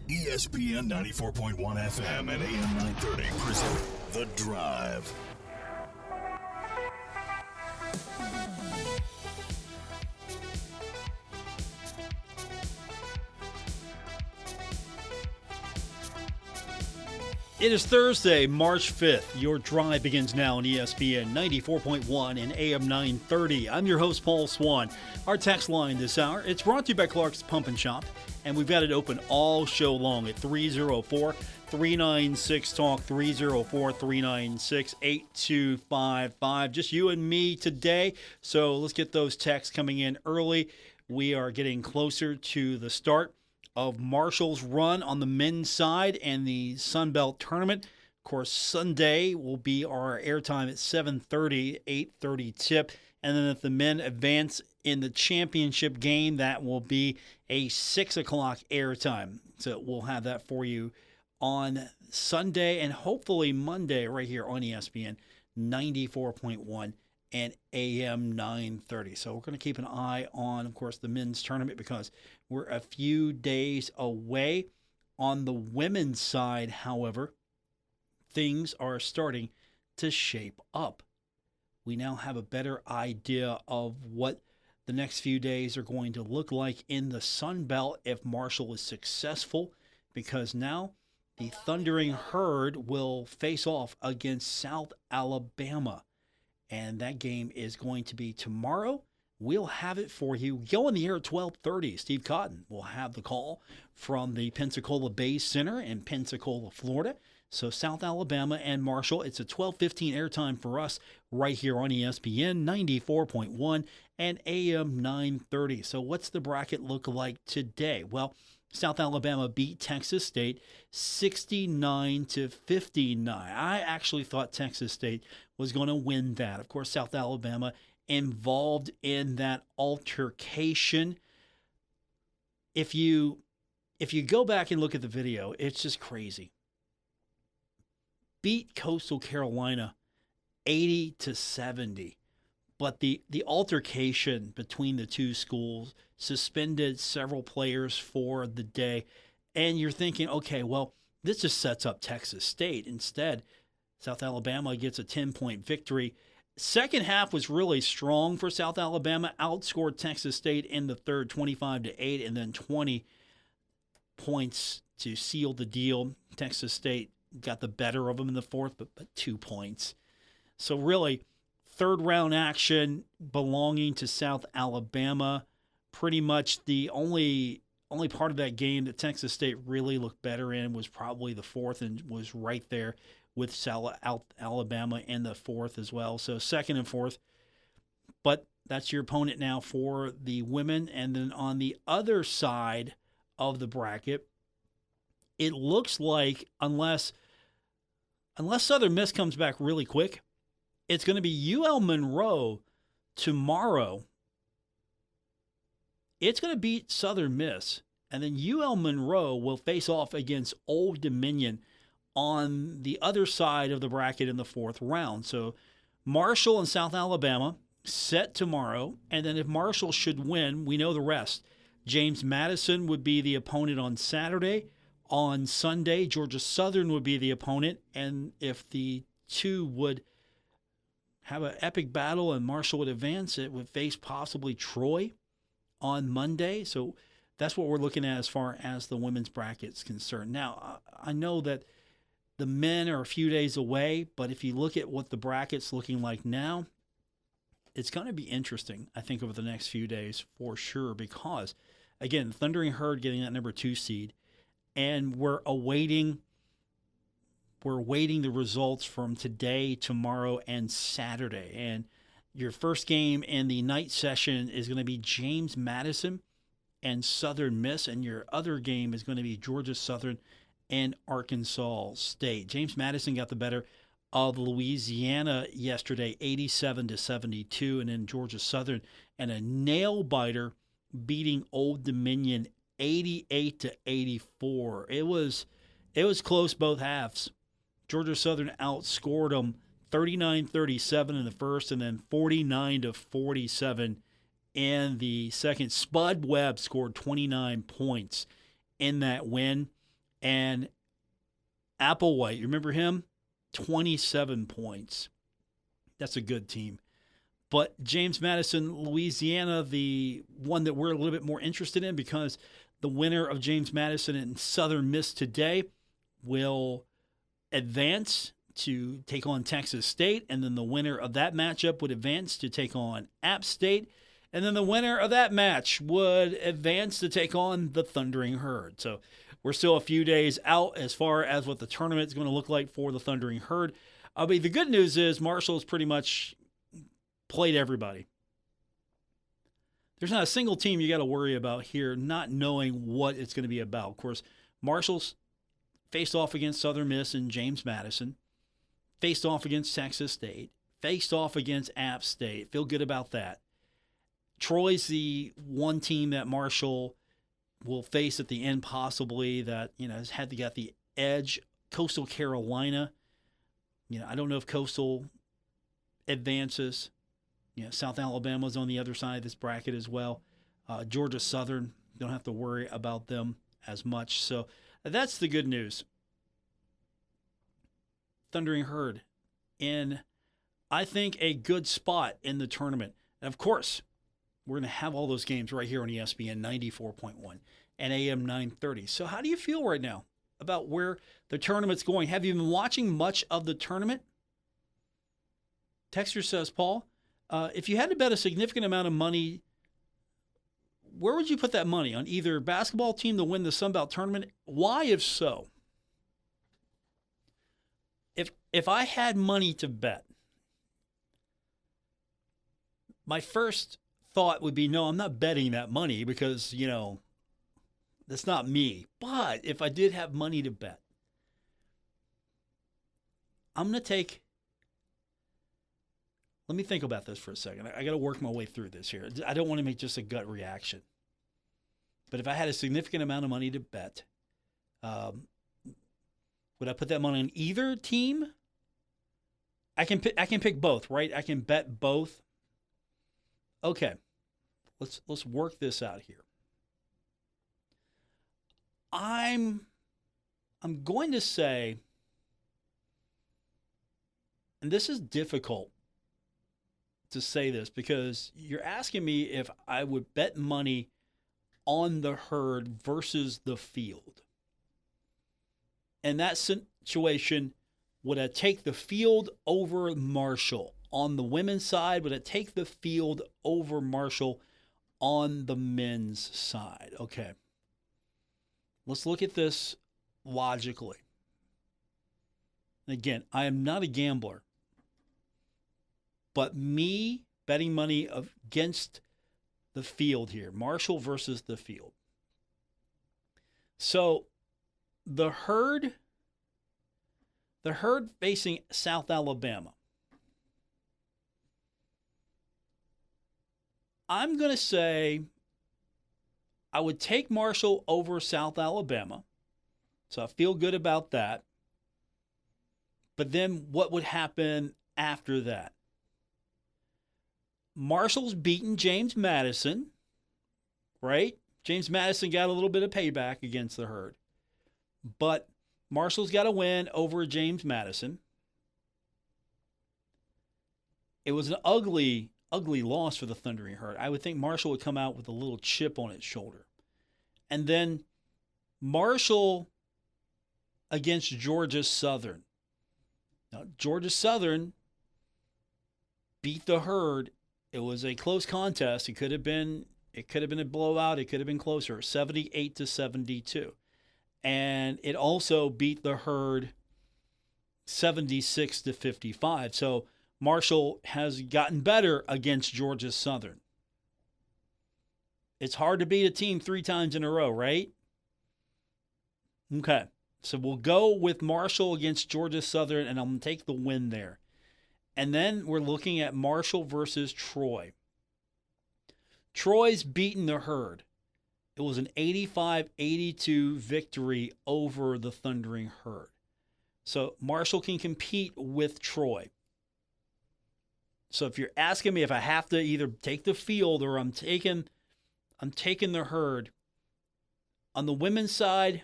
ESPN 94.1 FM and AM 930 present The Drive. It is Thursday, March 5th. Your drive begins now on ESPN 94.1 and AM 930. I'm your host, Paul Swann. Our text line this hour, it's brought to you by Clark's Pump and Shop, and we've got it open all show long at 304-396-TALK, 304-396-8255. Just you and me today, so let's get those texts coming in early. We are getting closer to the start of Marshall's run on the men's side and the Sun Belt tournament. Of course, Sunday will be our airtime at 7:30, 8:30 tip. And then if the men advance in the championship game, that will be a 6 o'clock airtime. So we'll have that for you on Sunday and hopefully Monday right here on ESPN 94.1 and AM 930. So we're going to keep an eye on, of course, the men's tournament because we're a few days away. On the women's side, however, things are starting to shape up. We now have a better idea of what the next few days are going to look like in the Sun Belt if Marshall is successful, because now the Thundering Herd will face off against South Alabama. And that game is going to be tomorrow. We'll have it for you. Go in the air at 12:30. Steve Cotton will have the call from the Pensacola Bay Center in Pensacola, Florida. So South Alabama and Marshall, it's a 12:15 airtime for us right here on ESPN 94.1 and AM 930. So what's the bracket look like today? Well, South Alabama beat Texas State 69-59. I actually thought Texas State was going to win that. Of course, South Alabama involved in that altercation. If you go back and look at the video, it's just crazy. Beat Coastal Carolina 80-70. But the altercation between the two schools suspended several players for the day. And you're thinking, okay, well, this just sets up Texas State. Instead, South Alabama gets a 10-point victory. Second half was really strong for South Alabama. Outscored Texas State in the third 25-8 and then 20 points to seal the deal. Texas State got the better of them in the fourth, but 2 points. So really, third round action belonging to South Alabama. Pretty much the only part of that game that Texas State really looked better in was probably the fourth and was right there with South Alabama in the fourth as well. So second and fourth. But that's your opponent now for the women. And then on the other side of the bracket, it looks like unless Southern Miss comes back really quick, it's going to be UL Monroe tomorrow. It's going to beat Southern Miss, and then UL Monroe will face off against Old Dominion on the other side of the bracket in the fourth round. So Marshall and South Alabama set tomorrow, and then if Marshall should win, we know the rest. James Madison would be the opponent on Saturday. On Sunday, Georgia Southern would be the opponent, and if the two would have an epic battle and Marshall would advance, it would face possibly Troy on Monday. So that's what we're looking at as far as the women's bracket is concerned. Now, I know that the men are a few days away, but if you look at what the bracket's looking like now, it's going to be interesting, I think, over the next few days for sure, because, again, Thundering Herd getting that number 2 seed, and we're awaiting the results from today, tomorrow, and Saturday. And your first game in the night session is going to be James Madison and Southern Miss, and your other game is going to be Georgia Southern and Arkansas State. James Madison got the better of Louisiana yesterday, 87-72, and then Georgia Southern and a nail-biter beating Old Dominion 88-84. It was close both halves. Georgia Southern outscored them 39-37 in the first and then 49-47 in the second. Spud Webb scored 29 points in that win. And Applewhite, you remember him? 27 points. That's a good team. But James Madison, Louisiana, the one that we're a little bit more interested in because the winner of James Madison and Southern Miss today will advance to take on Texas State, and then the winner of that matchup would advance to take on App State, and then the winner of that match would advance to take on the Thundering Herd. So we're still a few days out as far as what the tournament is going to look like for the Thundering Herd. But the good news is Marshall's pretty much played everybody. There's not a single team you got to worry about here not knowing what it's going to be about. Of course, Marshall's faced off against Southern Miss and James Madison, faced off against Texas State, faced off against App State. Feel good about that. Troy's the one team that Marshall will face at the end possibly that, has had to get the edge. Coastal Carolina, I don't know if Coastal advances. South Alabama's on the other side of this bracket as well. Georgia Southern, don't have to worry about them as much. So that's the good news. Thundering Herd in, I think, a good spot in the tournament. And of course, we're going to have all those games right here on ESPN 94.1 and AM 930. So how do you feel right now about where the tournament's going? Have you been watching much of the tournament? Texter says, Paul, if you had to bet a significant amount of money, where would you put that money? On either basketball team to win the Sun Belt tournament? Why, if so? If I had money to bet, my first thought would be, no, I'm not betting that money because, that's not me. But if I did have money to bet, I'm going to let me think about this for a second. I got to work my way through this here. I don't want to make just a gut reaction. But if I had a significant amount of money to bet, would I put that money on either team? I can pick both, right? I can bet both. Okay. Let's work this out here. I'm going to say, and this is difficult to say this because you're asking me if I would bet money on the Herd versus the field. In that situation, would I take the field over Marshall? On the women's side, would I take the field over Marshall on the men's side? Okay. Let's look at this logically. Again, I am not a gambler. But me betting money against the field here, Marshall versus the field. So the Herd facing South Alabama. I'm going to say I would take Marshall over South Alabama. So I feel good about that. But then what would happen after that? Marshall's beaten James Madison, right? James Madison got a little bit of payback against the Herd. But Marshall's got a win over James Madison. It was an ugly loss for the Thundering Herd. I would think Marshall would come out with a little chip on its shoulder. And then Marshall against Georgia Southern. Now, Georgia Southern beat the Herd. It was a close contest. It could have been a blowout. It could have been closer, 78-72. And it also beat the Herd 76-55. So Marshall has gotten better against Georgia Southern. It's hard to beat a team 3 times in a row, right? Okay. So we'll go with Marshall against Georgia Southern, and I'm going to take the win there. And then we're looking at Marshall versus Troy. Troy's beaten the Herd. It was an 85-82 victory over the Thundering Herd. So Marshall can compete with Troy. So if you're asking me if I have to either take the field or I'm taking the Herd, on the women's side,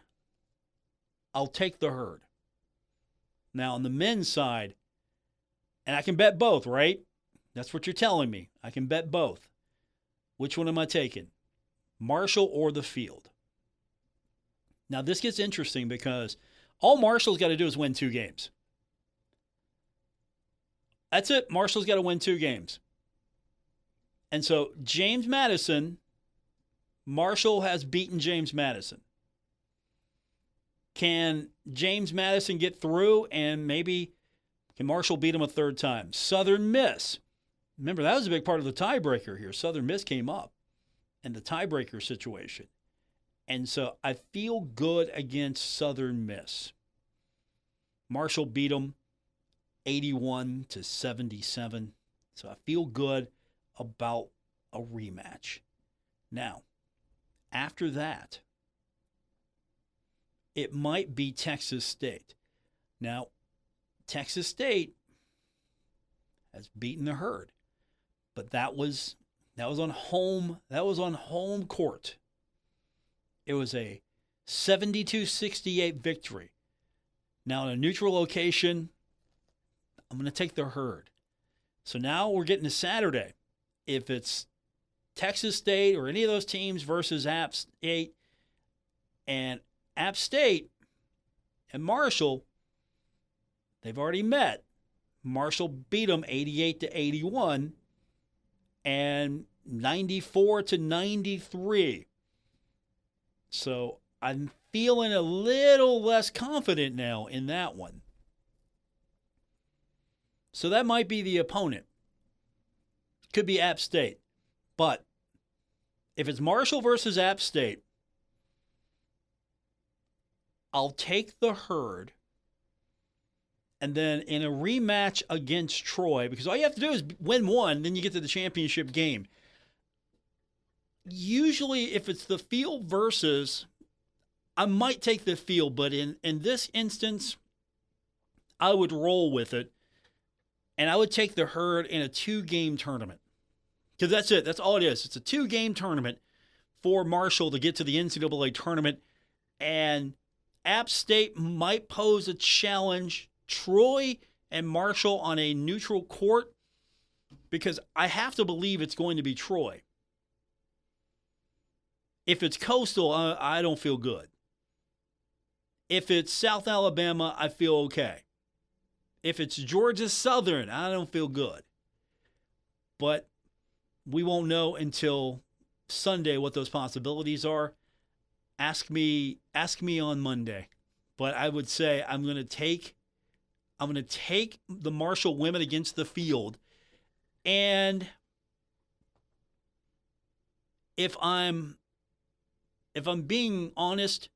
I'll take the herd. Now, on the men's side, and I can bet both, right? That's what you're telling me. I can bet both. Which one am I taking? Marshall or the field? Now, this gets interesting because all Marshall's got to do is win 2 games. That's it. Marshall's got to win 2 games. And so, James Madison, Marshall has beaten James Madison. Can James Madison get through and maybe can Marshall beat him a 3rd time? Southern Miss. Remember, that was a big part of the tiebreaker here. Southern Miss came up in the tiebreaker situation. And so I feel good against Southern Miss. Marshall beat them 81-77. So I feel good about a rematch. Now, after that, it might be Texas State. Now, Texas State has beaten the herd, but that was on home court. It was a 72-68 victory. Now, in a neutral location, I'm going to take the herd. So now we're getting to Saturday. If it's Texas State or any of those teams versus App State, and App State and Marshall, they've already met. Marshall beat them 88-81 and 94-93. So I'm feeling a little less confident now in that one. So that might be the opponent. Could be App State. But if it's Marshall versus App State, I'll take the herd. And then in a rematch against Troy, because all you have to do is win one, then you get to the championship game. Usually, if it's the field versus, I might take the field, but in this instance, I would roll with it, and I would take the herd in a 2-game tournament. Because that's it. That's all it is. It's a 2-game tournament for Marshall to get to the NCAA tournament, and App State might pose a challenge. Troy and Marshall on a neutral court, because I have to believe it's going to be Troy. If it's Coastal, I don't feel good. If it's South Alabama, I feel okay. If it's Georgia Southern, I don't feel good. But we won't know until Sunday what those possibilities are. Ask me on Monday. But I would say I'm going to take the Marshall women against the field. And if I'm being honest,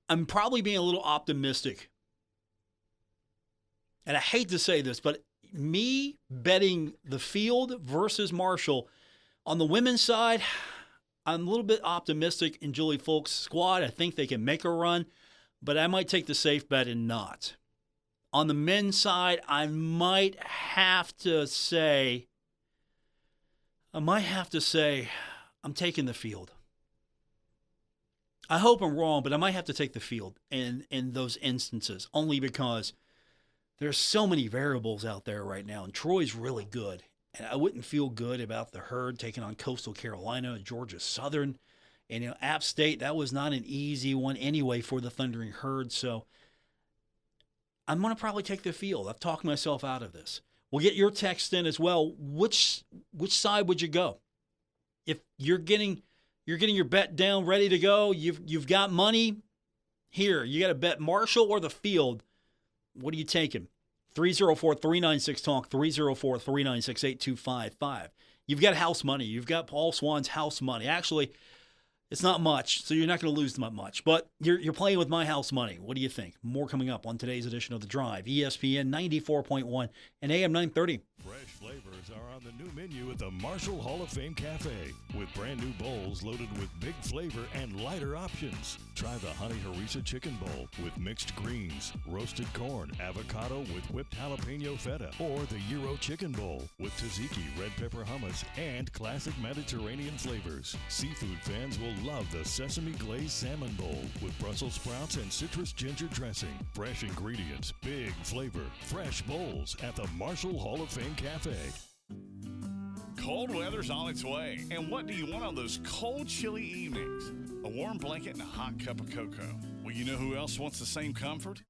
I'm probably being a little optimistic. And I hate to say this, but me betting the field versus Marshall on the women's side, I'm a little bit optimistic in Julie Folk's squad. I think they can make a run, but I might take the safe bet and not. On the men's side, I might have to say I'm taking the field. I hope I'm wrong, but I might have to take the field in those instances, only because there's so many variables out there right now, and Troy's really good. And I wouldn't feel good about the herd taking on Coastal Carolina, Georgia Southern, and App State. That was not an easy one anyway for the Thundering Herd. So I'm going to probably take the field. I've talked myself out of this. We'll get your text in as well. Which side would you go? If you're getting your bet down, ready to go, you've got money here. You got to bet Marshall or the field. What are you taking? 304-396-TALK, 304-396-8255. You've got house money. You've got Paul Swann's house money. Actually, it's not much, so you're not going to lose much. But you're playing with my house money. What do you think? More coming up on today's edition of The Drive. ESPN 94.1 and AM 930. Fresh flavors are on the new menu at the Marshall Hall of Fame Cafe, with brand new bowls loaded with big flavor and lighter options. Try the Honey Harissa Chicken Bowl with mixed greens, roasted corn, avocado with whipped jalapeno feta, or the Euro Chicken Bowl with tzatziki, red pepper hummus, and classic Mediterranean flavors. Seafood fans will love the Sesame Glazed Salmon Bowl with Brussels sprouts and citrus ginger dressing. Fresh ingredients, big flavor, fresh bowls at the Marshall Hall of Fame Cafe. Cold weather's on its way, and what do you want on those cold, chilly evenings? A warm blanket and a hot cup of cocoa. Well, you know who else wants the same comfort?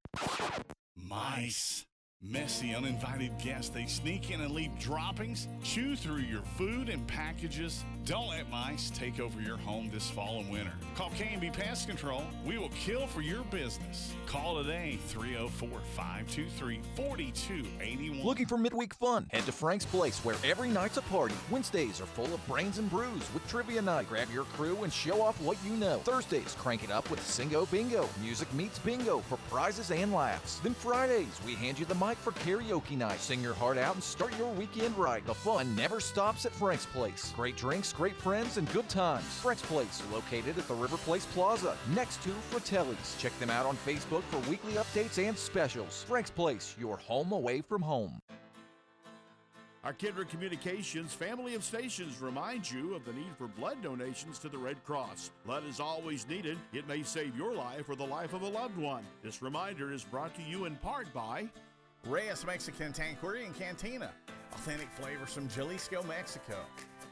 Mice. Messy, uninvited guests. They sneak in and leave droppings, chew through your food and packages. Don't let mice take over your home this fall and winter. Call K&B Pest Control. We will kill for your business. Call today, 304-523-4281. Looking for midweek fun? Head to Frank's Place, where every night's a party. Wednesdays are full of brains and brews with trivia night. Grab your crew and show off what you know. Thursdays, crank it up with Singo Bingo. Music meets bingo for prizes and laughs. Then Fridays, we hand you the mic for karaoke night. Sing your heart out and start your weekend right. The fun never stops at Frank's Place. Great drinks, great friends, and good times. Frank's Place, located at the River Place Plaza, next to Fratelli's. Check them out on Facebook for weekly updates and specials. Frank's Place, your home away from home. Our Kindred Communications family of stations reminds you of the need for blood donations to the Red Cross. Blood is always needed. It may save your life or the life of a loved one. This reminder is brought to you in part by Reyes Mexican Tanqueria and Cantina. Authentic flavors from Jalisco, Mexico.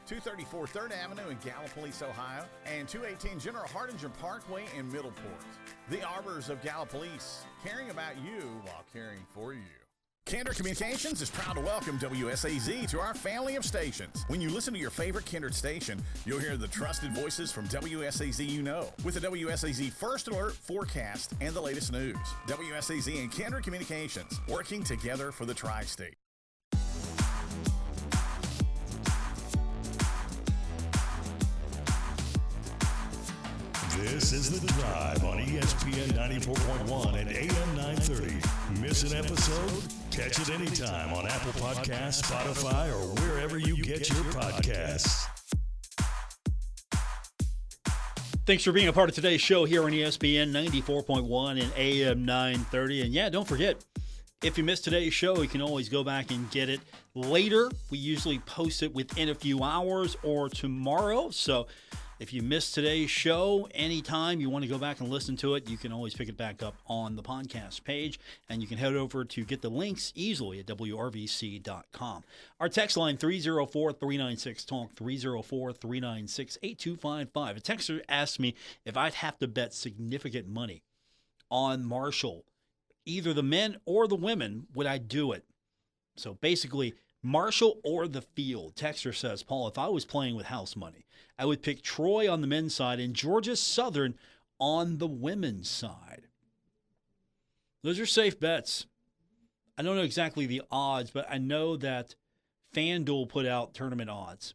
234 3rd Avenue in Gallipolis, Ohio, and 218 General Hardinger Parkway in Middleport. The Arbors of Gallipolis, caring about you while caring for you. Kindred Communications is proud to welcome WSAZ to our family of stations. When you listen to your favorite Kindred station, you'll hear the trusted voices from WSAZ you know, with the WSAZ First Alert forecast and the latest news. WSAZ and Kindred Communications, working together for the Tri-State. This is The Drive on ESPN 94.1 and AM 930. Miss an episode? Catch it anytime on Apple Podcasts, Spotify, or wherever you get your podcasts. Thanks for being a part of today's show here on ESPN 94.1 and AM 930. And yeah, don't forget, if you missed today's show, you can always go back and get it later. We usually post it within a few hours or tomorrow. So if you missed today's show, anytime you want to go back and listen to it, you can always pick it back up on the podcast page, and you can head over to get the links easily at WRVC.com. Our text line, 304-396-TALK, 304-396-8255. A texter asked me if I'd have to bet significant money on Marshall, either the men or the women, would I do it? So basically, Marshall or the field. Texter says, Paul, if I was playing with house money, I would pick Troy on the men's side and Georgia Southern on the women's side. Those are safe bets. I don't know exactly the odds, but I know that FanDuel put out tournament odds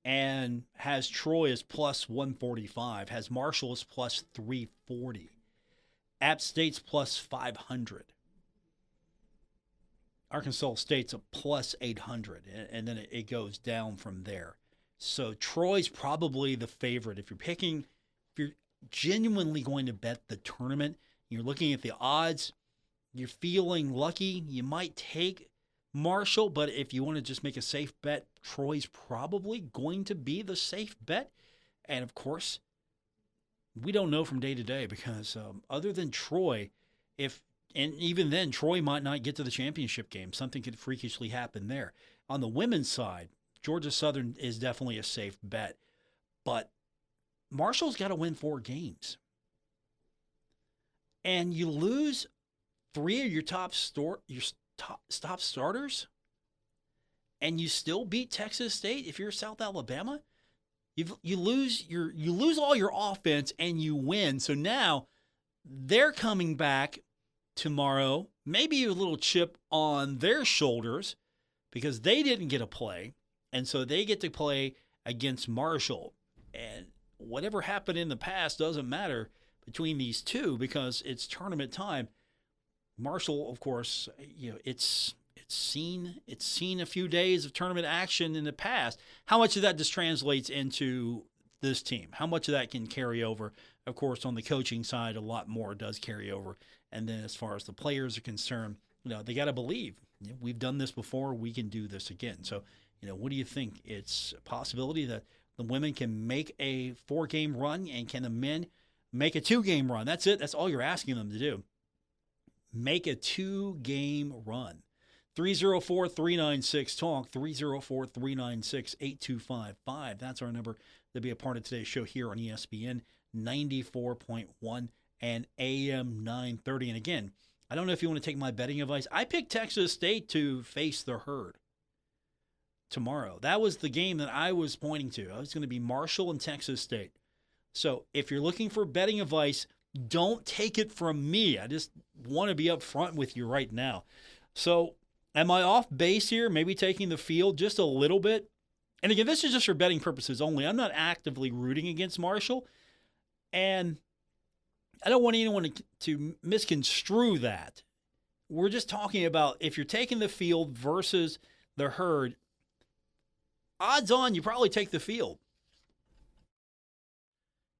and has Troy as plus 145, has Marshall as plus 340, App State's plus 500. Arkansas State's a plus 800, and then it goes down from there. So Troy's probably the favorite. If you're genuinely going to bet the tournament, you're looking at the odds, you're feeling lucky, you might take Marshall, but if you want to just make a safe bet, Troy's probably going to be the safe bet. And of course, we don't know from day to day because other than Troy, and even then, Troy might not get to the championship game. Something could freakishly happen there. On the women's side, Georgia Southern is definitely a safe bet. But Marshall's got to win 4 games. And you lose 3 of your top starters, and you still beat Texas State if you're South Alabama. You lose all your offense and you win. So now they're coming back tomorrow, maybe a little chip on their shoulders because they didn't get a play, and so they get to play against Marshall. And whatever happened in the past doesn't matter between these two because it's tournament time. Marshall, of course, it's seen a few days of tournament action in the past. How much of that just translates into this team? How much of that can carry over? Of course, on the coaching side, a lot more does carry over. And then as far as the players are concerned, they got to believe. We've done this before. We can do this again. So, what do you think? It's a possibility that The women can make a 4-game run, and can the men make a 2-game run? That's it. That's all you're asking them to do. Make a 2-game run. 304-396-TALK, 304-396-8255. That's our number to be a part of today's show here on ESPN 94.1 and AM 930. And again, I don't know if you want to take my betting advice. I picked Texas State to face the Herd tomorrow. That was the game that I was pointing to. I was going to be Marshall and Texas State. So if you're looking for betting advice, don't take it from me. I just want to be up front with you right now. So am I off base here? Maybe taking the field just a little bit? And again, this is just for betting purposes only. I'm not actively rooting against Marshall. And I don't want anyone to misconstrue that. We're just talking about if you're taking the field versus the Herd, odds on you probably take the field.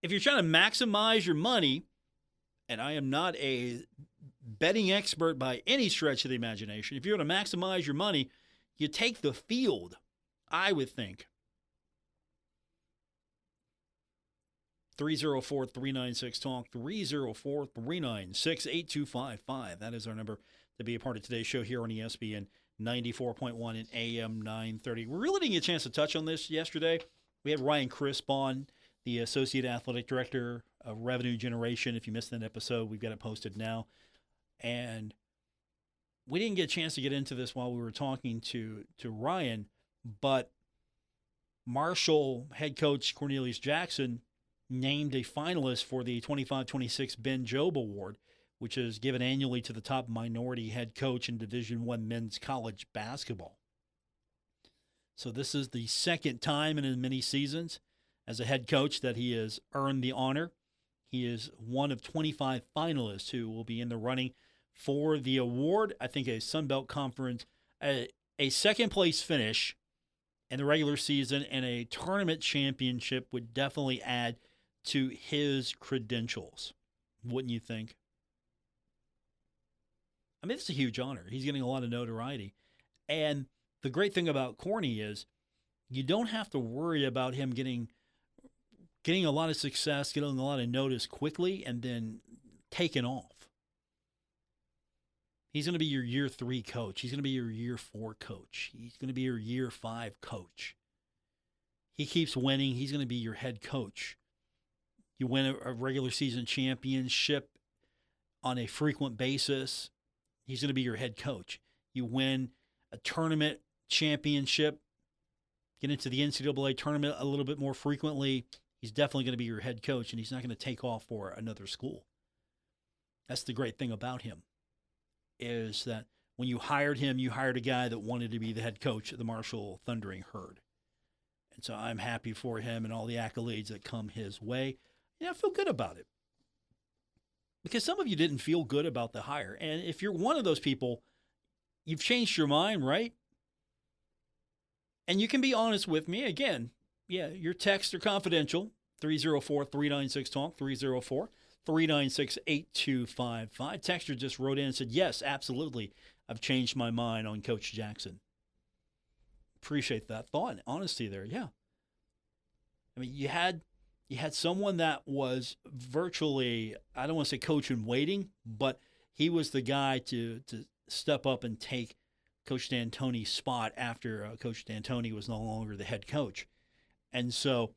If you're trying to maximize your money, and I am not a betting expert by any stretch of the imagination, if you're going to maximize your money, you take the field, I would think. 304-396-TALK, 304-396-8255. That is our number to be a part of today's show here on ESPN 94.1 and AM 930. We really didn't get a chance to touch on this yesterday. We had Ryan Crisp on, the Associate Athletic Director of Revenue Generation. If you missed that episode, we've got it posted now. And we didn't get a chance to get into this while we were talking to Ryan, but Marshall head coach Cornelius Jackson named a finalist for the 25-26 Ben Jobe Award, which is given annually to the top minority head coach in Division I men's college basketball. So this is the second time in as many seasons as a head coach that he has earned the honor. He is one of 25 finalists who will be in the running for the award. I think a Sun Belt Conference, a second-place finish in the regular season and a tournament championship would definitely add to his credentials. Wouldn't you think? I mean, it's a huge honor. He's getting a lot of notoriety. And the great thing about Corny is you don't have to worry about him getting a lot of success, getting a lot of notice quickly, and then taking off. He's going to be your year 3 coach. He's going to be your year 4 coach. He's going to be your year 5 coach. He keeps winning. He's going to be your head coach. You win a regular season championship on a frequent basis, he's going to be your head coach. You win a tournament championship, get into the NCAA tournament a little bit more frequently, he's definitely going to be your head coach, and he's not going to take off for another school. That's the great thing about him, is that when you hired him, you hired a guy that wanted to be the head coach of the Marshall Thundering Herd. And so I'm happy for him and all the accolades that come his way. I feel good about it. Because some of you didn't feel good about the hire. And if you're one of those people, you've changed your mind, right? And you can be honest with me. Again, your texts are confidential. 304-396-TALK, 304-396-8255. Texter just wrote in and said, yes, absolutely, I've changed my mind on Coach Jackson. Appreciate that thought and honesty there, yeah. I mean, you had someone that was virtually, I don't want to say coach in waiting, but he was the guy to step up and take Coach D'Antoni's spot after Coach D'Antoni was no longer the head coach. And so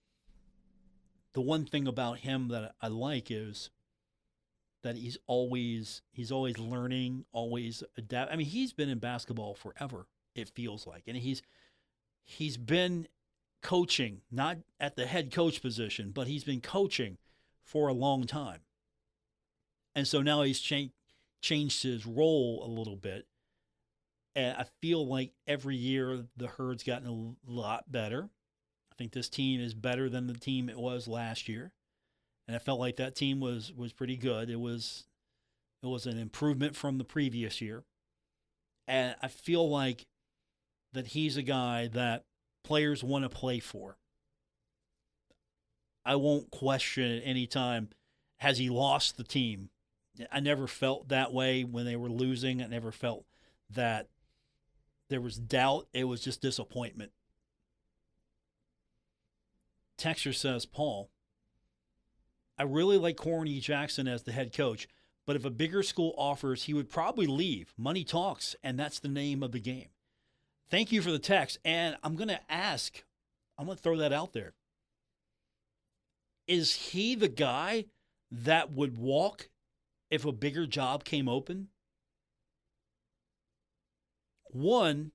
the one thing about him that I like is that he's always learning, always adapt. I mean, he's been in basketball forever, it feels like. And he's been coaching, not at the head coach position, but he's been coaching for a long time. And so now he's changed his role a little bit. And I feel like every year the Herd's gotten a lot better. I think this team is better than the team it was last year. And I felt like that team was pretty good. It was an improvement from the previous year. And I feel like that he's a guy that players want to play for. I won't question at any time, has he lost the team? I never felt that way when they were losing. I never felt that there was doubt. It was just disappointment. Texter says, Paul, I really like Corny Jackson as the head coach, but if a bigger school offers, he would probably leave. Money talks, and that's the name of the game. Thank you for the text. And I'm going to throw that out there. Is he the guy that would walk if a bigger job came open? One,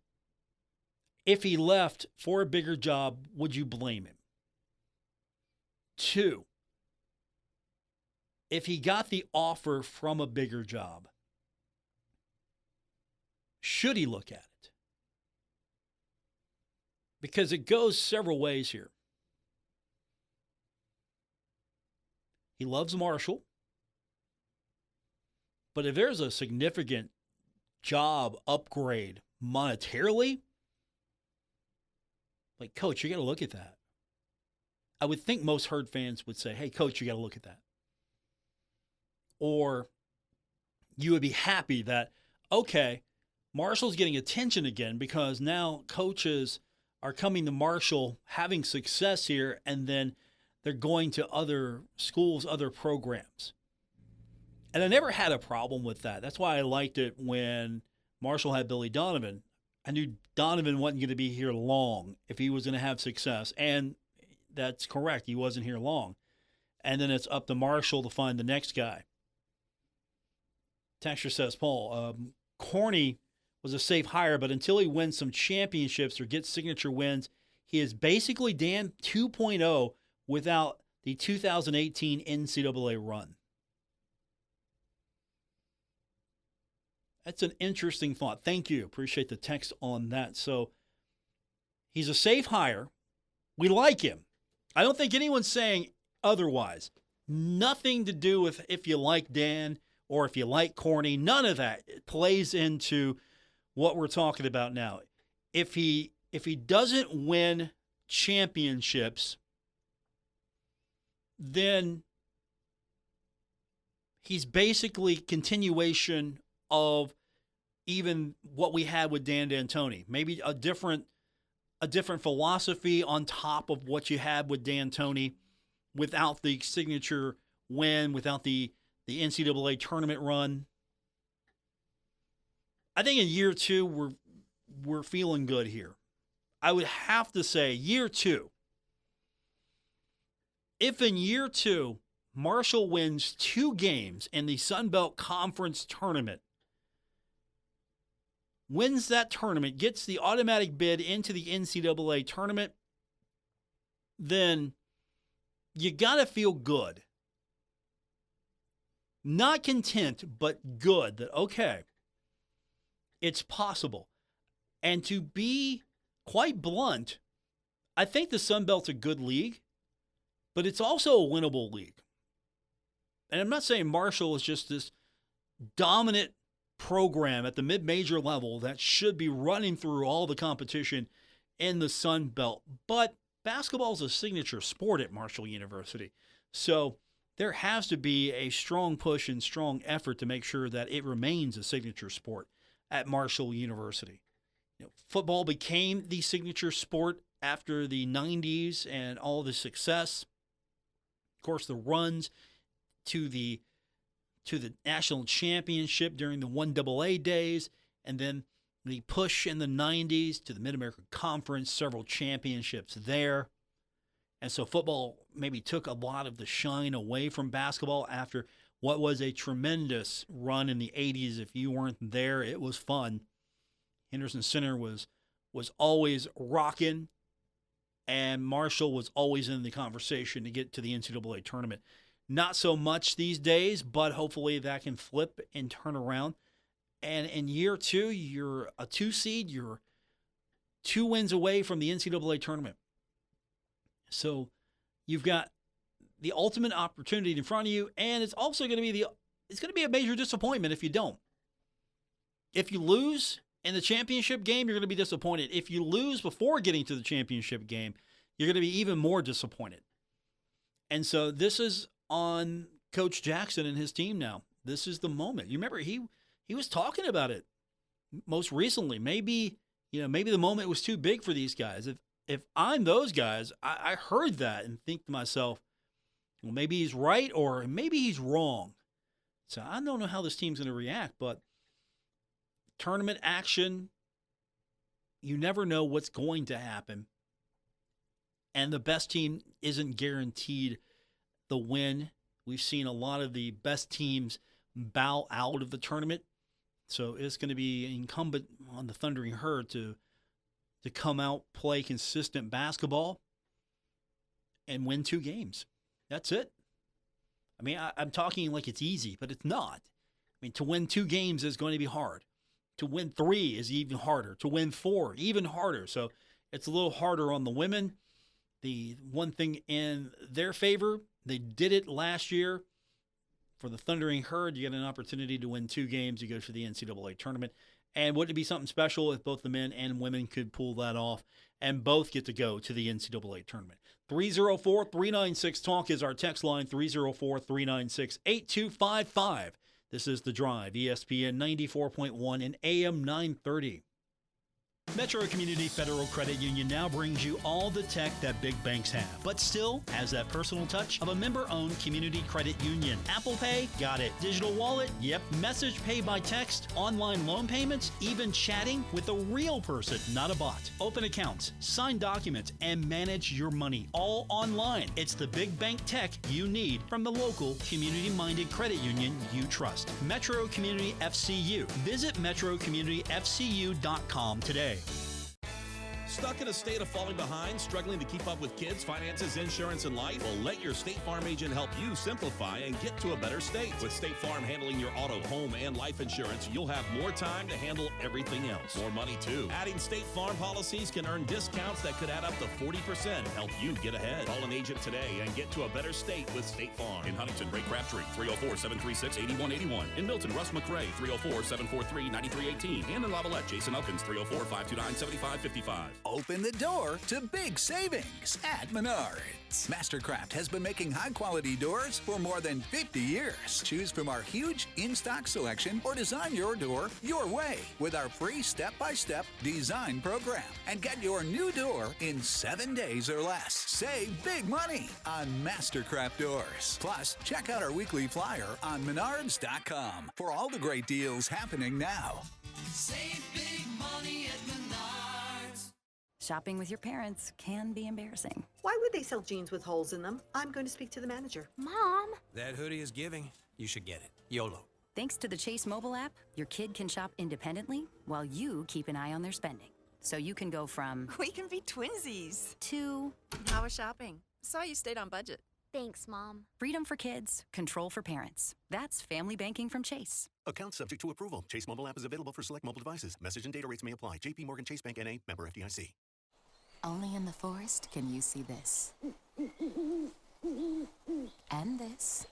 if he left for a bigger job, would you blame him? Two, if he got the offer from a bigger job, should he look at it? Because it goes several ways here. He loves Marshall, but if there's a significant job upgrade monetarily, like, Coach, you got to look at that. I would think most Herd fans would say, hey, Coach, you got to look at that. Or you would be happy that, okay, Marshall's getting attention again because now coaches are coming to Marshall, having success here, and then they're going to other schools, other programs. And I never had a problem with that. That's why I liked it when Marshall had Billy Donovan. I knew Donovan wasn't going to be here long if he was going to have success. And that's correct. He wasn't here long. And then it's up to Marshall to find the next guy. Texture says, Paul, Corny was a safe hire, but until he wins some championships or gets signature wins, he is basically Dan 2.0 without the 2018 NCAA run. That's an interesting thought. Thank you. Appreciate the text on that. So he's a safe hire. We like him. I don't think anyone's saying otherwise. Nothing to do with if you like Dan or if you like Corny. None of that plays into what we're talking about now. If he doesn't win championships, then he's basically continuation of even what we had with Dan D'Antoni. Maybe a different philosophy on top of what you had with D'Antoni without the signature win, without the NCAA tournament run. I think in year two, we're feeling good here. I would have to say year two. If in year two, Marshall wins 2 games in the Sun Belt Conference tournament, wins that tournament, gets the automatic bid into the NCAA tournament, then you got to feel good. Not content, but good that, okay, it's possible. And to be quite blunt, I think the Sun Belt's a good league, but it's also a winnable league. And I'm not saying Marshall is just this dominant program at the mid-major level that should be running through all the competition in the Sun Belt, but basketball is a signature sport at Marshall University. So there has to be a strong push and strong effort to make sure that it remains a signature sport at Marshall University. Football became the signature sport after the 90s and all the success. Of course, the runs to the national championship during the 1AA days, and then the push in the 90s to the Mid-American Conference, several championships there. And so football maybe took a lot of the shine away from basketball after what was a tremendous run in the 80s. If you weren't there, it was fun. Henderson Center was always rocking, and Marshall was always in the conversation to get to the NCAA tournament. Not so much these days, but hopefully that can flip and turn around. And in year two, you're a 2 seed. You're 2 wins away from the NCAA tournament. So you've got the ultimate opportunity in front of you, and it's also going to be a major disappointment if you don't. If you lose in the championship game, you're going to be disappointed. If you lose before getting to the championship game, you're going to be even more disappointed. And so this is on Coach Jackson and his team now. This is the moment. You remember he was talking about it most recently. Maybe the moment was too big for these guys. if I'm those guys, I heard that and think to myself, well, maybe he's right or maybe he's wrong. So I don't know how this team's going to react, but tournament action, you never know what's going to happen. And the best team isn't guaranteed the win. We've seen a lot of the best teams bow out of the tournament. So it's going to be incumbent on the Thundering Herd to come out, play consistent basketball, and win 2 games. That's it. I mean, I'm talking like it's easy, but it's not. I mean, to win 2 games is going to be hard. To win 3 is even harder. To win 4, even harder. So it's a little harder on the women. The one thing in their favor, they did it last year. For the Thundering Herd, you get an opportunity to win 2 games. You go to the NCAA tournament. And wouldn't it be something special if both the men and women could pull that off and both get to go to the NCAA tournament? 304-396-TALK is our text line, 304-396-8255. This is The Drive, ESPN 94.1 and AM 930. Metro Community Federal Credit Union now brings you all the tech that big banks have, but still has that personal touch of a member-owned community credit union. Apple Pay? Got it. Digital wallet? Yep. Message pay by text, online loan payments, even chatting with a real person, not a bot. Open accounts, sign documents, and manage your money all online. It's the big bank tech you need from the local community-minded credit union you trust. Metro Community FCU. Visit metrocommunityfcu.com today. Stuck in a state of falling behind, struggling to keep up with kids, finances, insurance, and life? Well, let your State Farm agent help you simplify and get to a better state. With State Farm handling your auto, home, and life insurance, you'll have more time to handle everything else. More money, too. Adding State Farm policies can earn discounts that could add up to 40%. Help you get ahead. Call an agent today and get to a better state with State Farm. In Huntington, Ray Crabtree, 304-736-8181. In Milton, Russ McRae, 304-743-9318. And in Lavallette, Jason Elkins, 304-529-7555. Open the door to big savings at Menards. Mastercraft has been making high-quality doors for more than 50 years. Choose from our huge in-stock selection or design your door your way with our free step-by-step design program. And get your new door in 7 days or less. Save big money on Mastercraft doors. Plus, check out our weekly flyer on Menards.com for all the great deals happening now. Save big money at Menards. Shopping with your parents can be embarrassing. Why would they sell jeans with holes in them? I'm going to speak to the manager. Mom! That hoodie is giving. You should get it. YOLO. Thanks to the Chase mobile app, your kid can shop independently while you keep an eye on their spending. So you can go from... We can be twinsies. ...to... How was shopping? Saw you stayed on budget. Thanks, Mom. Freedom for kids, control for parents. That's family banking from Chase. Account subject to approval. Chase mobile app is available for select mobile devices. Message and data rates may apply. J.P. Morgan Chase Bank N.A. Member FDIC. Only in the forest can you see this. And this.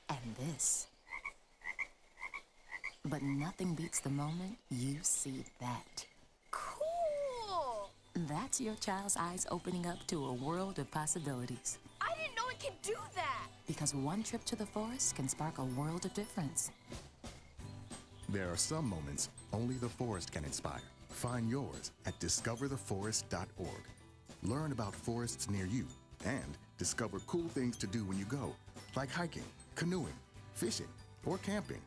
And this. But nothing beats the moment you see that. Cool! That's your child's eyes opening up to a world of possibilities. I didn't know it could do that! Because one trip to the forest can spark a world of difference. There are some moments only the forest can inspire. Find yours at discovertheforest.org. Learn about forests near you and discover cool things to do when you go, like hiking, canoeing, fishing, or camping.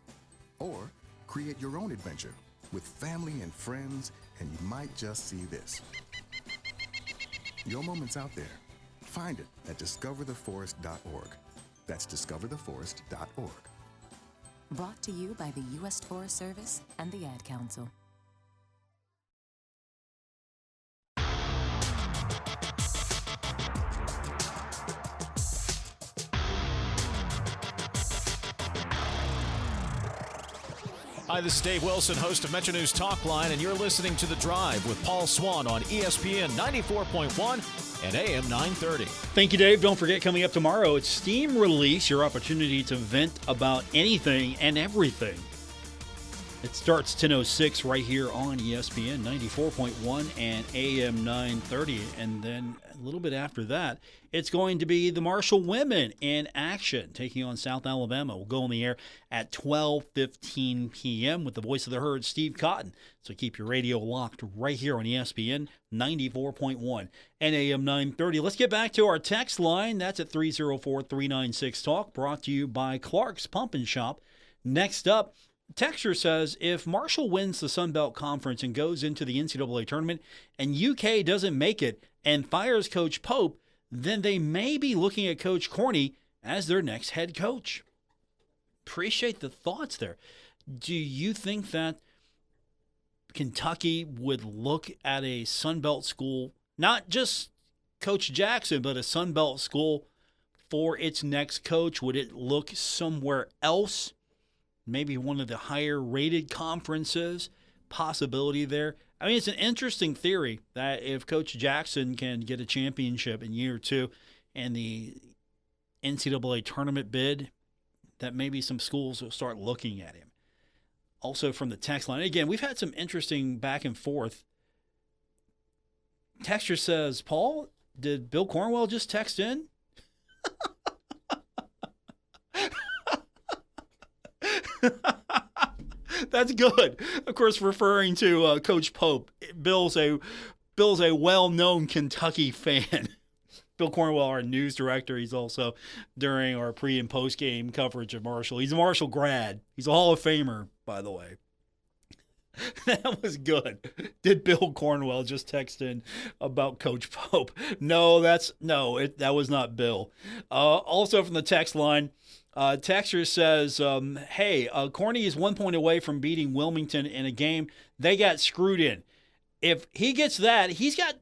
Or create your own adventure with family and friends, and you might just see this. Your moment's out there. Find it at discovertheforest.org. That's discovertheforest.org. Brought to you by the U.S. Forest Service and the Ad Council. Hi, this is Dave Wilson, host of Metro News Talk Line, and you're listening to The Drive with Paul Swann on ESPN 94.1 and AM 930. Thank you, Dave. Don't forget, coming up tomorrow, it's Steam Release, your opportunity to vent about anything and everything. It starts 10:06 right here on ESPN 94.1 and AM 930. And then a little bit after that, it's going to be the Marshall women in action, taking on South Alabama. We'll go on the air at 12:15 p.m. with the voice of the herd, Steve Cotton. So keep your radio locked right here on ESPN 94.1 and AM 930. Let's get back to our text line. That's at 304-396-TALK, brought to you by Clark's Pump and Shop. Next up, Texture says, if Marshall wins the Sun Belt Conference and goes into the NCAA tournament and UK doesn't make it and fires Coach Pope, then they may be looking at Coach Corney as their next head coach. Appreciate the thoughts there. Do you think that Kentucky would look at a Sun Belt school, not just Coach Jackson, but a Sun Belt school for its next coach? Would it look somewhere else? Maybe one of the higher rated conferences, possibility there. I mean, it's an interesting theory that if Coach Jackson can get a championship in year 2 and the NCAA tournament bid, that maybe some schools will start looking at him. Also from the text line, again, we've had some interesting back and forth. Texture says, Paul, did Bill Cornwell just text in? That's good. Of course, referring to Coach Pope. Bill's a well-known Kentucky fan. Bill Cornwell, our news director, he's also during our pre- and post-game coverage of Marshall. He's a Marshall grad. He's a Hall of Famer, by the way. That was good. Did Bill Cornwell just text in about Coach Pope? No, that was not Bill. Also from the text line, Texter says, hey, Corney is 1 point away from beating Wilmington in a game they got screwed in. If he gets that, he's got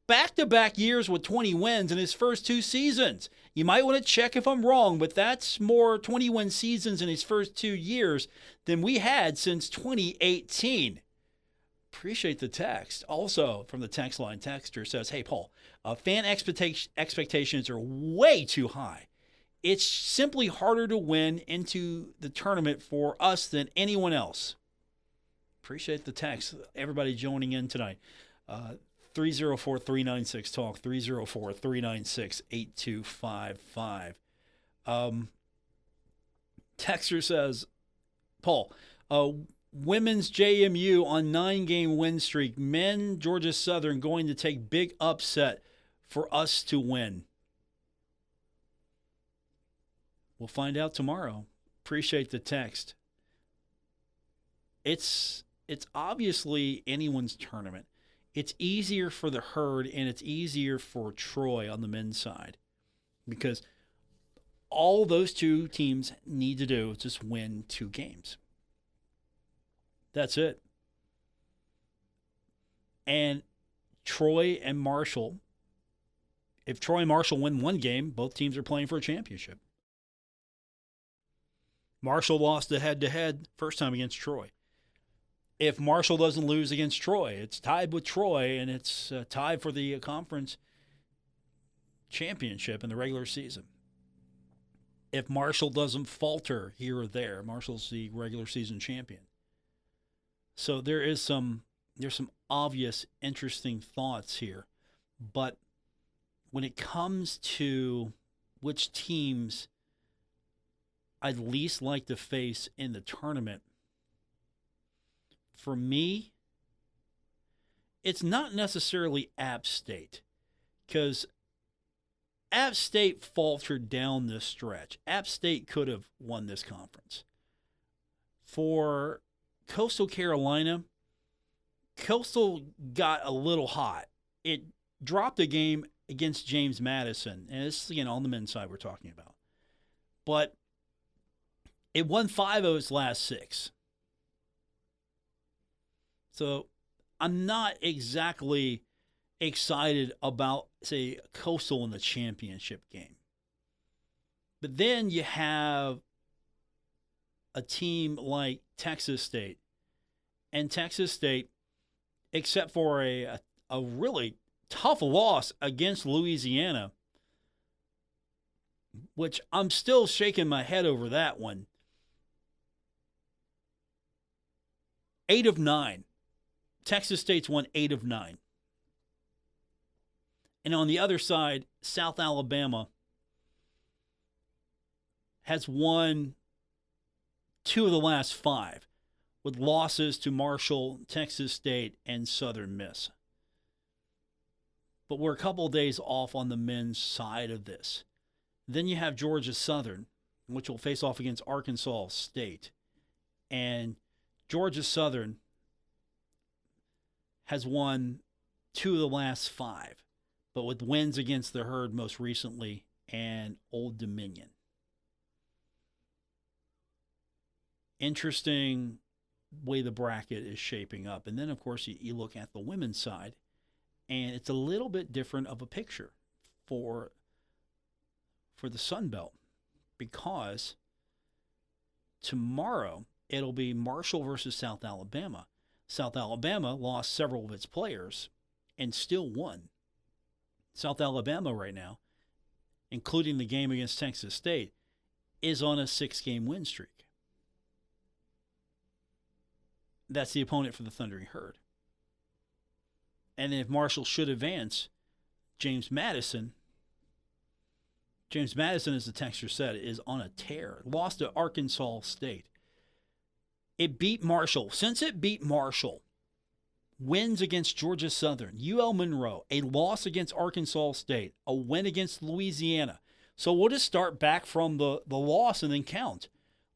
back-to-back years with 20 wins in his first 2 seasons. You might want to check if I'm wrong, but that's more 20-win seasons in his first 2 years than we had since 2018. Appreciate the text. Also, from the text line, Texter says, hey, Paul, fan expectations are way too high. It's simply harder to win into the tournament for us than anyone else. Appreciate the text. Everybody joining in tonight. 304-396-TALK, 304-396-8255. Texter says, Paul, women's JMU on 9-game win streak. Men, Georgia Southern going to take big upset for us to win. We'll find out tomorrow. Appreciate the text. It's obviously anyone's tournament. It's easier for the herd and it's easier for Troy on the men's side because all those 2 teams need to do is just win 2 games. That's it. And Troy and Marshall, if Troy and Marshall win 1 game, both teams are playing for a championship. Marshall lost the head-to-head first time against Troy. If Marshall doesn't lose against Troy, it's tied with Troy, and it's tied for the conference championship in the regular season. If Marshall doesn't falter here or there, Marshall's the regular season champion. So there's some obvious, interesting thoughts here. But when it comes to which teams I'd least like to face in the tournament, for me, it's not necessarily App State because App State faltered down this stretch. App State could have won this conference. For Coastal Carolina, Coastal got a little hot. It dropped a game against James Madison, and it's, on the men's side we're talking about. But it won 5 of its last 6. So I'm not exactly excited about, say, Coastal in the championship game. But then you have a team like Texas State. And Texas State, except for a really tough loss against Louisiana, which I'm still shaking my head over that one. 8 of 9. Texas State's won 8 of 9. And on the other side, South Alabama has won 2 of the last 5, with losses to Marshall, Texas State, and Southern Miss. But we're a couple of days off on the men's side of this. Then you have Georgia Southern, which will face off against Arkansas State. And Georgia Southern has won 2 of the last 5, but with wins against the Herd most recently and Old Dominion. Interesting way the bracket is shaping up. And then, of course, you look at the women's side, and it's a little bit different of a picture for the Sun Belt, because tomorrow it'll be Marshall versus South Alabama. South Alabama lost several of its players and still won. South Alabama right now, including the game against Texas State, is on a 6-game win streak. That's the opponent for the Thundering Herd. And if Marshall should advance, James Madison, as the texter said, is on a tear. Lost to Arkansas State. It beat Marshall. Since it beat Marshall, wins against Georgia Southern, UL Monroe, a loss against Arkansas State, a win against Louisiana. So we'll just start back from the loss and then count.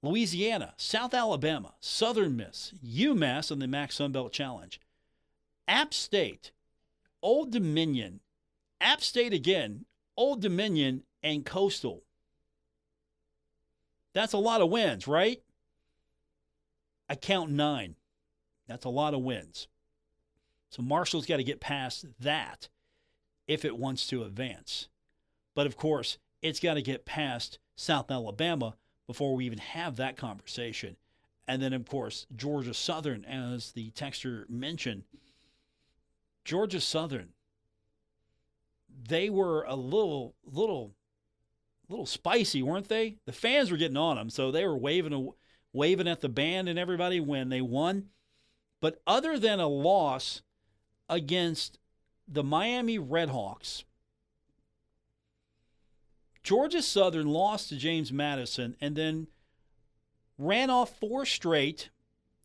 Louisiana, South Alabama, Southern Miss, UMass on the MAC Sun Belt Challenge, App State, Old Dominion, App State again, Old Dominion, and Coastal. That's a lot of wins, right? I count 9. That's a lot of wins. So Marshall's got to get past that if it wants to advance. But, of course, it's got to get past South Alabama before we even have that conversation. And then, of course, Georgia Southern, as the texter mentioned. Georgia Southern, they were a little spicy, weren't they? The fans were getting on them, so they were waving at the band and everybody when they won. But other than a loss against the Miami Redhawks, Georgia Southern lost to James Madison and then ran off 4 straight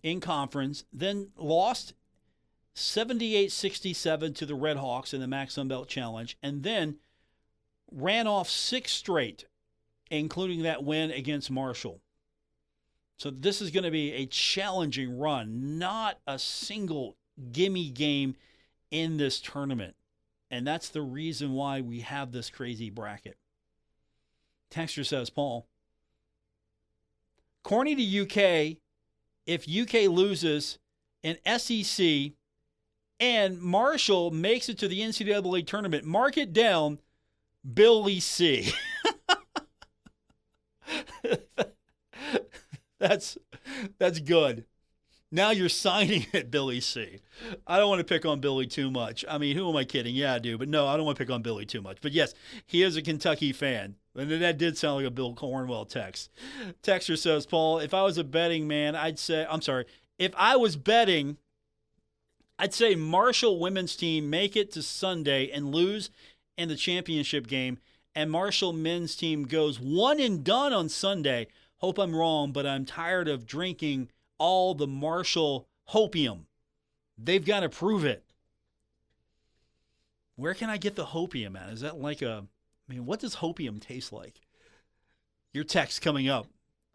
in conference, then lost 78-67 to the Redhawks in the MAC Sun Belt Challenge, and then ran off 6 straight, including that win against Marshall. So this is going to be a challenging run, not a single gimme game in this tournament. And that's the reason why we have this crazy bracket. Texter says, Paul, according to UK, if UK loses in SEC and Marshall makes it to the NCAA tournament, mark it down, Billy C. That's good. Now you're signing it, Billy C. I don't want to pick on Billy too much. I mean, who am I kidding? Yeah, I do. But no, I don't want to pick on Billy too much. But yes, he is a Kentucky fan. And that did sound like a Bill Cornwell text. Texter says, Paul, if I was a betting man, if I was betting, I'd say Marshall women's team make it to Sunday and lose in the championship game, and Marshall men's team goes one and done on Sunday. Hope I'm wrong, but I'm tired of drinking all the Marshall hopium. They've got to prove it. Where can I get the hopium at? Is that what does hopium taste like? Your text coming up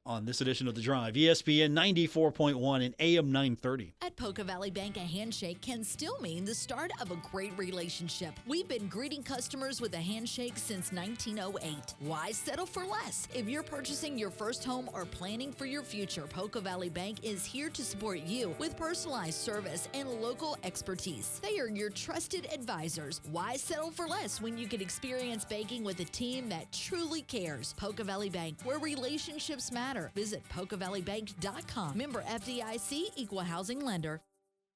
on this edition of The Drive, ESPN 94.1 and AM 930. At Poca Valley Bank, a handshake can still mean the start of a great relationship. We've been greeting customers with a handshake since 1908. Why settle for less? If you're purchasing your first home or planning for your future, Poca Valley Bank is here to support you with personalized service and local expertise. They are your trusted advisors. Why settle for less when you can experience banking with a team that truly cares? Poca Valley Bank, where relationships matter. Visit PocaValleyBank.com. Member FDIC, Equal Housing Lender.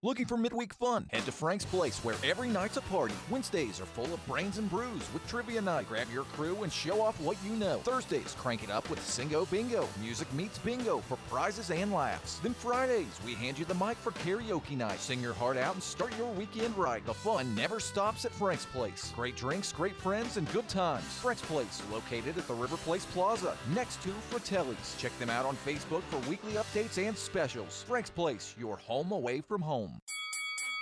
Looking for midweek fun? Head to Frank's Place, where every night's a party. Wednesdays are full of brains and brews with trivia night. Grab your crew and show off what you know. Thursdays, crank it up with Singo Bingo. Music meets bingo for prizes and laughs. Then Fridays, we hand you the mic for karaoke night. Sing your heart out and start your weekend right. The fun never stops at Frank's Place. Great drinks, great friends, and good times. Frank's Place, located at the River Place Plaza, next to Fratelli's. Check them out on Facebook for weekly updates and specials. Frank's Place, your home away from home.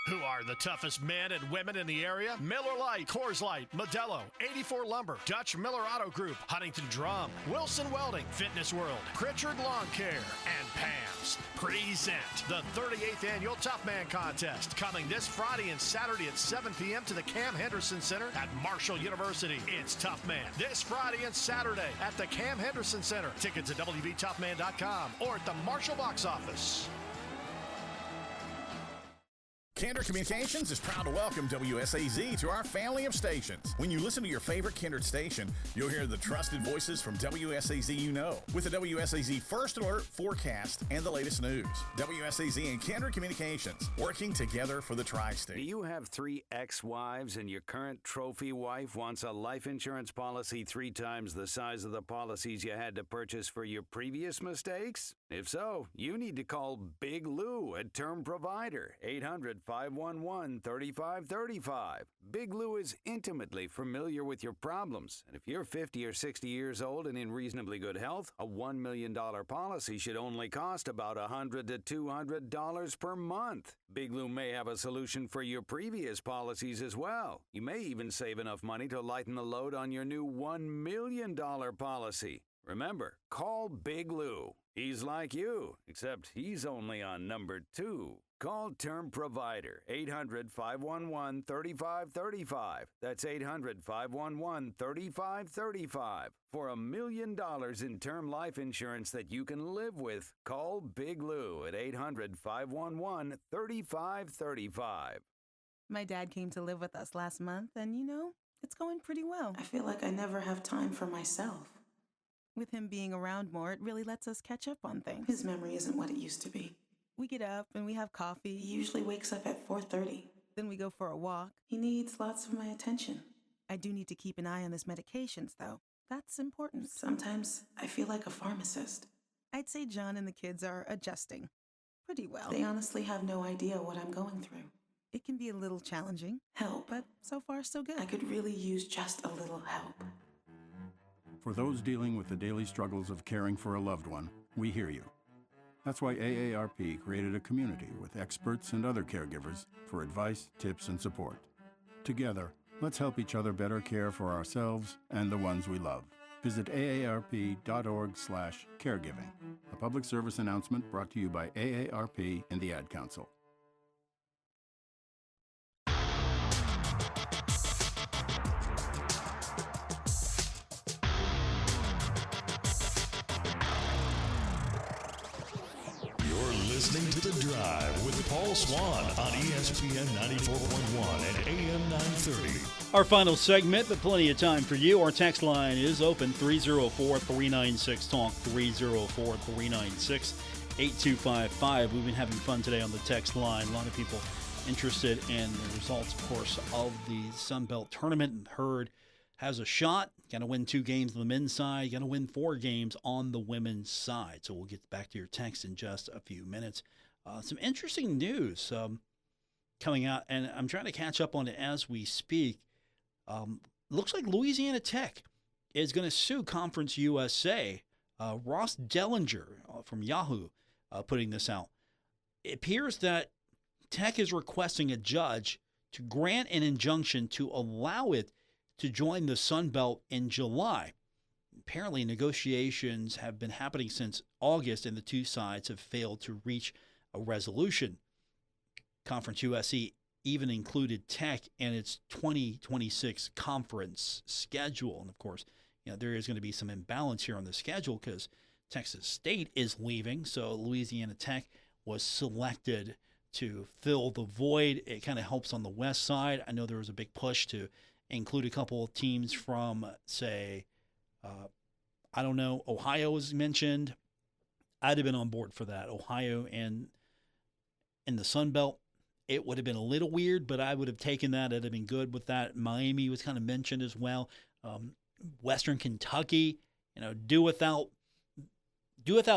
Who are the toughest men and women in the area? Miller Lite, Coors Light, Modelo, 84 Lumber, Dutch Miller Auto Group, Huntington Drum, Wilson Welding, Fitness World, Pritchard Lawn Care, and Pam's present the 38th Annual Tough Man Contest, coming this Friday and Saturday at 7 p.m. to the Cam Henderson Center at Marshall University. It's Tough Man this Friday and Saturday at the Cam Henderson Center. Tickets at WVToughMan.com or at the Marshall box office. Kinder Communications is proud to welcome WSAZ to our family of stations. When you listen to your favorite Kindred station, you'll hear the trusted voices from WSAZ you know, with the WSAZ First Alert forecast and the latest news. WSAZ and Kinder Communications, working together for the Tri-State. Do you have 3 ex-wives and your current trophy wife wants a life insurance policy 3 times the size of the policies you had to purchase for your previous mistakes? If so, you need to call Big Lou at Term Provider, 800-511-3535. Big Lou is intimately familiar with your problems, and if you're 50 or 60 years old and in reasonably good health, a $1 million policy should only cost about $100 to $200 per month. Big Lou may have a solution for your previous policies as well. You may even save enough money to lighten the load on your new $1 million policy. Remember, call Big Lou. He's like you, except he's only on number 2. Call Term Provider, 800-511-3535. That's 800-511-3535. For $1 million in term life insurance that you can live with, call Big Lou at 800-511-3535. My dad came to live with us last month, and it's going pretty well. I feel like I never have time for myself. With him being around more, it really lets us catch up on things. His memory isn't what it used to be. We get up and we have coffee. He usually wakes up at 4:30. Then we go for a walk. He needs lots of my attention. I do need to keep an eye on his medications, though. That's important. Sometimes I feel like a pharmacist. I'd say John and the kids are adjusting pretty well. They honestly have no idea what I'm going through. It can be a little challenging. Help. But so far, so good. I could really use just a little help. For those dealing with the daily struggles of caring for a loved one, we hear you. That's why AARP created a community with experts and other caregivers for advice, tips, and support. Together, let's help each other better care for ourselves and the ones we love. Visit aarp.org/caregiving. A public service announcement brought to you by AARP and the Ad Council. Listening to The Drive with Paul Swann on ESPN 94.1 and AM 930. Our final segment, but plenty of time for you. Our text line is open, 304-396-TALK, 304-396-8255. We've been having fun today on the text line. A lot of people interested in the results, of course, of the Sun Belt Tournament. Herd has a shot. Got to win 2 games on the men's side. Got to win 4 games on the women's side. So we'll get back to your text in just a few minutes. Some interesting news coming out, and I'm trying to catch up on it as we speak. Looks like Louisiana Tech is going to sue Conference USA. Ross Dellinger from Yahoo putting this out. It appears that Tech is requesting a judge to grant an injunction to allow it to join the Sun Belt in July. Apparently, negotiations have been happening since August, and the two sides have failed to reach a resolution. Conference USA even included Tech in its 2026 conference schedule. And, of course, there is going to be some imbalance here on the schedule because Texas State is leaving, so Louisiana Tech was selected to fill the void. It kind of helps on the west side. I know there was a big push to include a couple of teams from, say, Ohio was mentioned. I'd have been on board for that. Ohio and in the Sun Belt, it would have been a little weird, but I would have taken that. It'd have been good with that. Miami was kind of mentioned as well. Western Kentucky, do without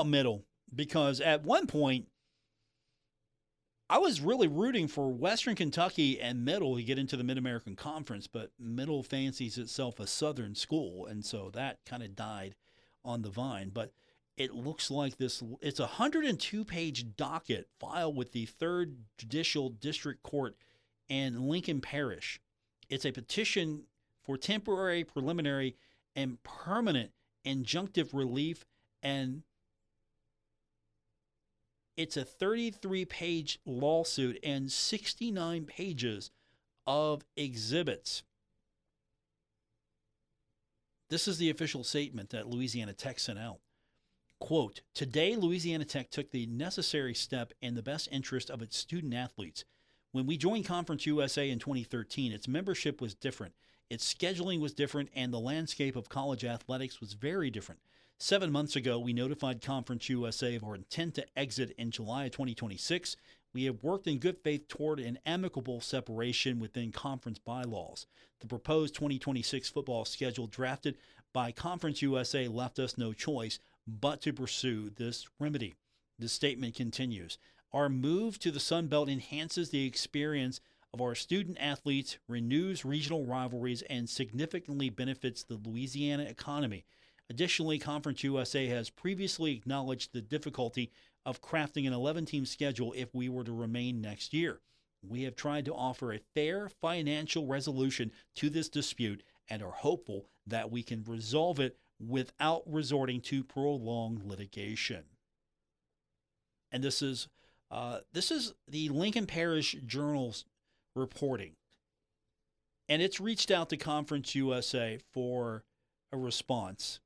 Middle, because at one point I was really rooting for Western Kentucky and Middle to get into the Mid-American Conference, but Middle fancies itself a Southern school, and so that kind of died on the vine. But it looks like it's a 102-page docket filed with the 3rd Judicial District Court in Lincoln Parish. It's a petition for temporary, preliminary, and permanent injunctive relief, and it's a 33-page lawsuit and 69 pages of exhibits. This is the official statement that Louisiana Tech sent out. Quote, "Today, Louisiana Tech took the necessary step in the best interest of its student athletes. When we joined Conference USA in 2013, its membership was different, its scheduling was different, and the landscape of college athletics was very different. 7 months ago, we notified Conference USA of our intent to exit in July of 2026. We have worked in good faith toward an amicable separation within conference bylaws. The proposed 2026 football schedule drafted by Conference USA left us no choice but to pursue this remedy." The statement continues, "Our move to the Sun Belt enhances the experience of our student athletes, renews regional rivalries, and significantly benefits the Louisiana economy. Additionally, Conference USA has previously acknowledged the difficulty of crafting an 11-team schedule if we were to remain next year. We have tried to offer a fair financial resolution to this dispute and are hopeful that we can resolve it without resorting to prolonged litigation." And this is the Lincoln Parish Journal's reporting. And it's reached out to Conference USA for a response.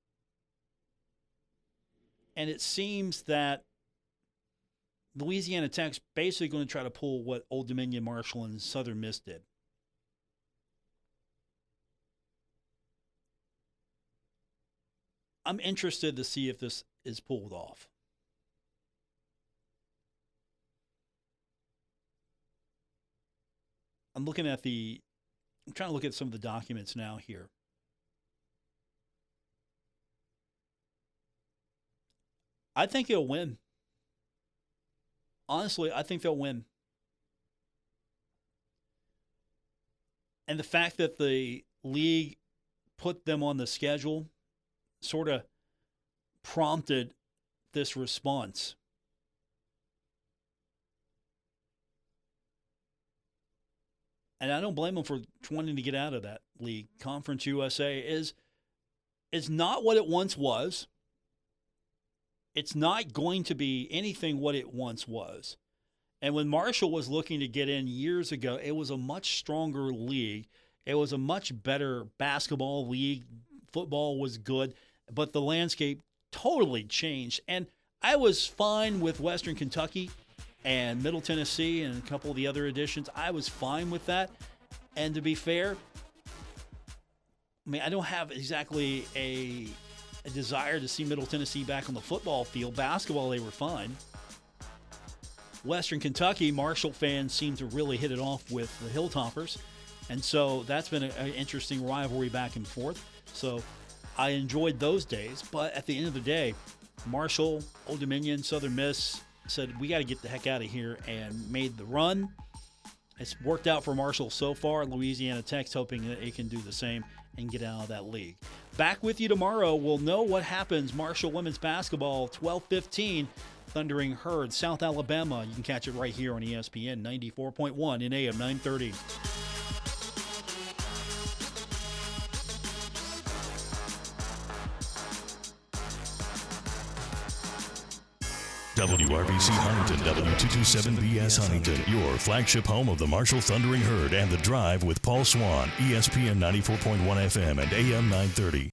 And it seems that Louisiana Tech's basically going to try to pull what Old Dominion, Marshall, and Southern Miss did. I'm interested to see if this is pulled off. I'm trying to look at some of the documents now here. I think they'll win. Honestly, I think they'll win. And the fact that the league put them on the schedule sort of prompted this response. And I don't blame them for wanting to get out of that league. Conference USA is not what it once was. It's not going to be anything what it once was. And when Marshall was looking to get in years ago, it was a much stronger league. It was a much better basketball league. Football was good, but the landscape totally changed. And I was fine with Western Kentucky and Middle Tennessee and a couple of the other additions. I was fine with that. And to be fair, I mean, I don't have exactly a desire to see Middle Tennessee back on the football field. Basketball, they were fine. Western Kentucky, Marshall fans seem to really hit it off with the Hilltoppers. And so that's been an interesting rivalry back and forth. So I enjoyed those days. But at the end of the day, Marshall, Old Dominion, Southern Miss said, we got to get the heck out of here, and made the run. It's worked out for Marshall so far. Louisiana Tech's hoping that it can do the same and get out of that league. Back with you tomorrow. We'll know what happens. Marshall women's basketball, 12:15, Thundering Herd, South Alabama. You can catch it right here on ESPN 94.1 in AM 930. WRBC Huntington, W227BS Huntington, your flagship home of the Marshall Thundering Herd and The Drive with Paul Swann, ESPN 94.1 FM and AM 930.